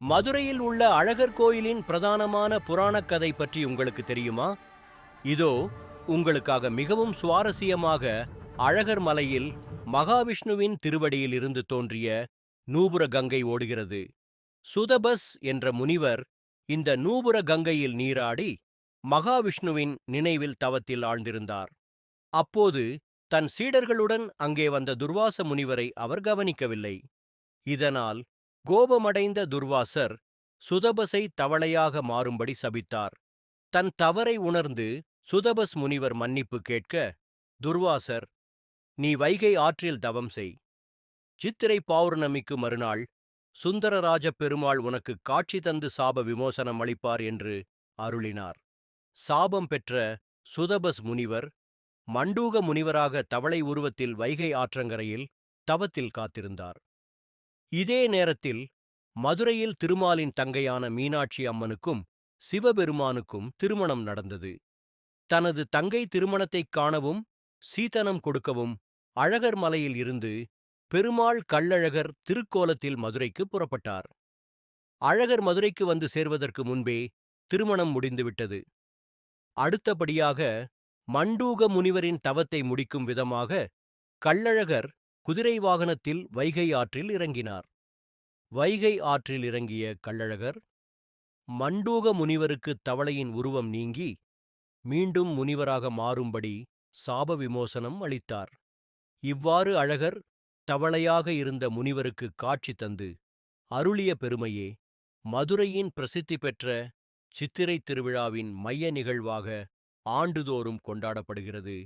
மதுரையில் உள்ள அழகர் கோயிலின் பிரதானமான புராணக் கதை பற்றி உங்களுக்கு தெரியுமா? இதோ உங்களுக்காக மிகவும் சுவாரஸ்யமாக அழகர் மலையில் மகாவிஷ்ணுவின் திருவடியில் இருந்து தோன்றிய நூபுர கங்கை ஓடுகிறது. சுதபஸ் என்ற முனிவர் இந்த நூபுர கங்கையில் நீராடி மகாவிஷ்ணுவின் நினைவில் தவத்தில் ஆழ்ந்திருந்தார். அப்போது தன் சீடர்களுடன் அங்கே வந்த துர்வாச முனிவரை அவர் கவனிக்கவில்லை. இதனால் கோபமடைந்த துர்வாசர் சுதபஸை தவளையாக மாறும்படி சபித்தார். தன் தவறை உணர்ந்து சுதபஸ் முனிவர் மன்னிப்பு கேட்க, துர்வாசர், நீ வைகை ஆற்றில் தவம் செய். சித்திரை பௌர்ணமிக்கு மறுநாள் சுந்தரராஜ பெருமாள் உனக்கு காட்சி தந்து சாப விமோசனம் அளிப்பார் என்று அருளினார். சாபம் பெற்ற சுதபஸ் முனிவர் மண்டூக முனிவராக தவளை உருவத்தில் வைகை ஆற்றங்கரையில் தவத்தில் காத்திருந்தார். இதே நேரத்தில் மதுரையில் திருமாலின் தங்கையான மீனாட்சி அம்மனுக்கும் சிவபெருமானுக்கும் திருமணம் நடந்தது. தனது தங்கை திருமணத்தைக் காணவும் சீதனம் கொடுக்கவும் அழகர் மலையில் இருந்து பெருமாள் கள்ளழகர் திருக்கோலத்தில் மதுரைக்கு புறப்பட்டார். அழகர் மதுரைக்கு வந்து சேர்வதற்கு முன்பே திருமணம் முடிந்துவிட்டது. அடுத்தபடியாக மண்டூக முனிவரின் தவத்தை முடிக்கும் விதமாக கள்ளழகர் குதிரை வாகனத்தில் வைகை ஆற்றில் இறங்கினார். வைகை ஆற்றில் இறங்கிய கள்ளழகர் மண்டூக முனிவருக்கு தவளையின் உருவம் நீங்கி மீண்டும் முனிவராக மாறும்படி சாப விமோசனம் அளித்தார். இவ்வாறு அழகர் தவளையாக இருந்த முனிவருக்கு காட்சி தந்து அருளிய பெருமையே மதுரையின் பிரசித்தி பெற்ற சித்திரை திருவிழாவின் மைய நிகழ்வாக ஆண்டுதோறும் கொண்டாடப்படுகிறது.